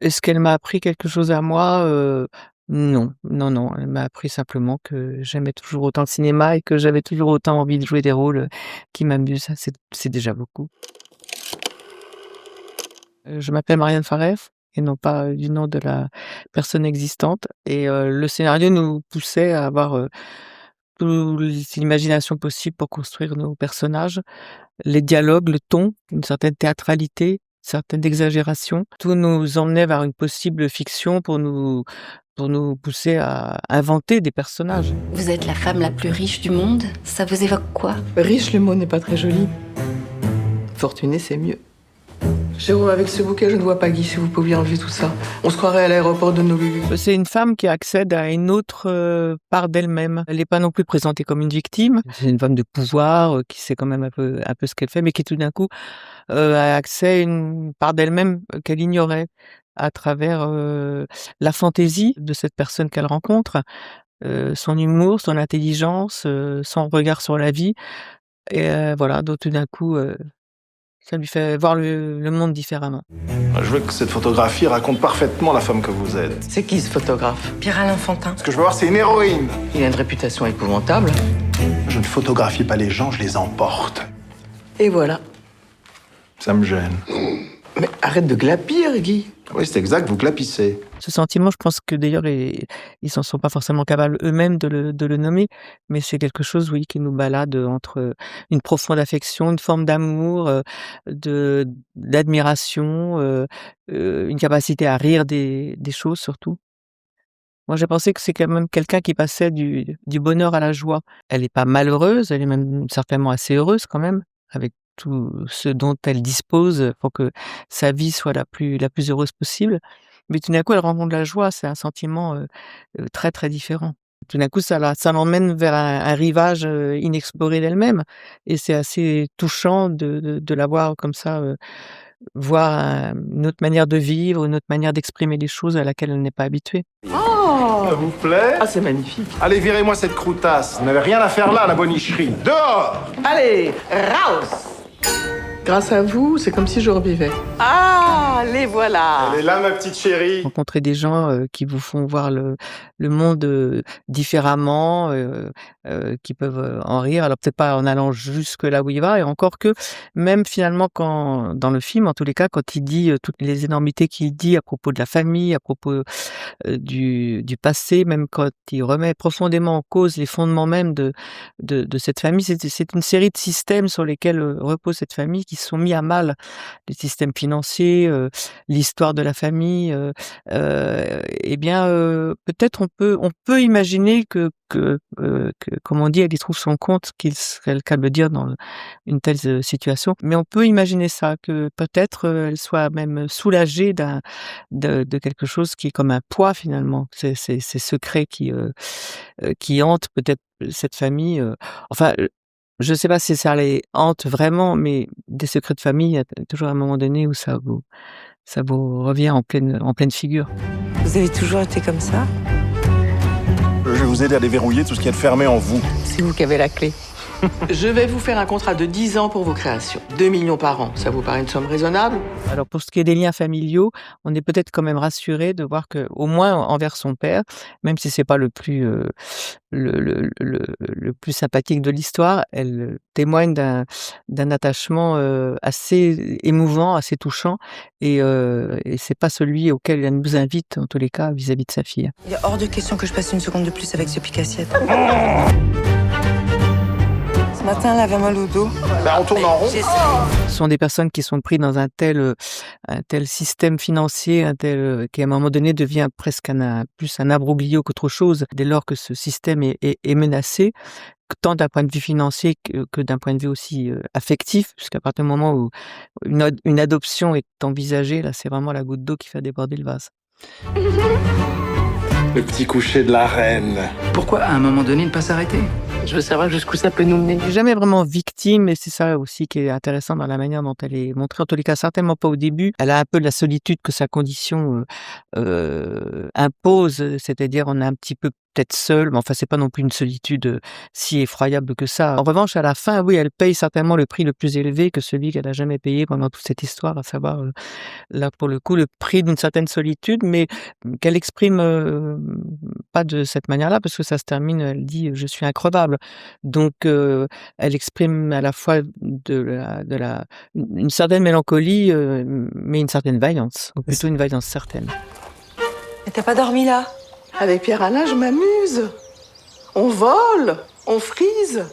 Est-ce qu'elle m'a appris quelque chose à moi? Non, non, non, elle m'a appris simplement que j'aimais toujours autant le cinéma et que j'avais toujours autant envie de jouer des rôles, qui m'amusent. Ça, c'est déjà beaucoup. Je m'appelle Marianne Faref et non pas, du nom de la personne existante et le scénario nous poussait à avoir, toute l'imagination possible pour construire nos personnages. Les dialogues, le ton, une certaine théâtralité, une certaine exagération. Tout nous emmenait vers une possible fiction pour nous pousser à inventer des personnages. Vous êtes la femme la plus riche du monde? Ça vous évoque quoi? Riche, le mot n'est pas très joli. Fortuné, c'est mieux. Jérôme, avec ce bouquet, je ne vois pas Guy, si vous pouviez enlever tout ça. On se croirait à l'aéroport de Honolulu. C'est une femme qui accède à une autre, part d'elle-même. Elle n'est pas non plus présentée comme une victime. C'est une femme de pouvoir, qui sait quand même un peu ce qu'elle fait, mais qui tout d'un coup, a accès à une part d'elle-même, qu'elle ignorait à travers, la fantaisie de cette personne qu'elle rencontre, son humour, son intelligence, son regard sur la vie et voilà, donc tout d'un coup, ça lui fait voir le monde différemment. Je veux que cette photographie raconte parfaitement la femme que vous êtes. C'est qui ce photographe? Pierre-Alain Fantin. Ce que je veux voir, c'est une héroïne. Il a une réputation épouvantable. Je ne photographie pas les gens, je les emporte. Et voilà. Ça me gêne. Mais arrête de glapir, Guy. Oui, c'est exact, vous clapissez. Ce sentiment, je pense que d'ailleurs ils s'en sont pas forcément capables eux-mêmes de le nommer, mais c'est quelque chose, oui, qui nous balade, entre, une profonde affection, une forme d'amour, d'admiration, une capacité à rire des choses surtout. Moi, j'ai pensé que c'est quand même quelqu'un qui passait du bonheur à la joie. Elle est pas malheureuse, elle est même certainement assez heureuse quand même, avec tout ce dont elle dispose, pour que sa vie soit la plus heureuse possible. Mais tout d'un coup, elle rencontre la joie, c'est un sentiment, très, très différent. Tout d'un coup, ça l'emmène vers un rivage, inexploré d'elle-même et c'est assez touchant de la voir comme ça, voir une autre manière de vivre, une autre manière d'exprimer les choses à laquelle elle n'est pas habituée. Oh! Ça vous plaît? Ah, c'est magnifique. Allez, virez-moi cette croutasse. Vous n'avez rien à faire là, à la bonicherie. Dehors! Allez, raus! Grâce à vous, c'est comme si je revivais. Ah, les voilà! Elle est là, ma petite chérie. Rencontrer des gens, qui vous font voir le monde, différemment, qui peuvent, en rire. Alors peut-être pas en allant jusque là où il va et encore que même finalement quand dans le film, en tous les cas, quand il dit, toutes les énormités qu'il dit à propos de la famille, à propos, du passé, même quand il remet profondément en cause les fondements même de cette famille, c'est une série de systèmes sur lesquels, repose cette famille qui sont mis à mal. Les systèmes financiers, l'histoire de la famille, et bien, peut-être on peut imaginer que comme on dit, elle y trouve son compte, qu'il serait le cas de le dire dans une telle, situation. Mais on peut imaginer ça, que peut-être, elle soit même soulagée de quelque chose qui est comme un poids finalement. Ces secrets qui hantent peut-être cette famille, enfin, je sais pas si ça les hante vraiment, mais des secrets de famille, il y a toujours un moment donné où ça vous revient en pleine figure. Vous avez toujours été comme ça? Je vais vous aider à déverrouiller tout ce qu'il y a de fermé en vous. C'est vous qui avez la clé. Je vais vous faire un contrat de 10 ans pour vos créations. 2 millions par an, ça vous paraît une somme raisonnable? Alors pour ce qui est des liens familiaux, on est peut-être quand même rassuré de voir que, au moins envers son père, même si c'est pas le plus, le plus sympathique de l'histoire, elle, témoigne d'un attachement, assez émouvant, assez touchant et c'est pas celui auquel elle nous invite, en tous les cas, vis-à-vis de sa fille. Il est hors de question que je passe une seconde de plus avec ce pique-assiette. Ce matin, elle avait mal au dos. Là, on tourne en rond. Ce sont des personnes qui sont prises dans un tel système financier, qui à un moment donné devient presque plus un imbroglio qu'autre chose, dès lors que ce système est menacé, tant d'un point de vue financier que d'un point de vue aussi, affectif, puisqu'à partir du moment où une adoption est envisagée, là, c'est vraiment la goutte d'eau qui fait déborder le vase. Le petit coucher de la reine. Pourquoi, à un moment donné, ne pas s'arrêter? Je veux savoir jusqu'où ça peut nous mener. Elle est jamais vraiment victime et c'est ça aussi qui est intéressant dans la manière dont elle est montrée. En tous les cas, certainement pas au début. Elle a un peu de la solitude que sa condition, impose, c'est-à-dire on a un petit peu peut-être seule, mais enfin, c'est pas non plus une solitude, si effroyable que ça. En revanche, à la fin, oui, elle paye certainement le prix le plus élevé que celui qu'elle a jamais payé pendant toute cette histoire, à savoir, là, pour le coup, le prix d'une certaine solitude, mais qu'elle exprime, pas de cette manière-là, parce que ça se termine, elle dit: «Je suis increvable». Donc elle exprime à la fois une certaine mélancolie, mais une certaine vaillance, ou plutôt une vaillance certaine. Mais t'as pas dormi là? Avec Pierre-Alain, je m'amuse. On vole, on frise.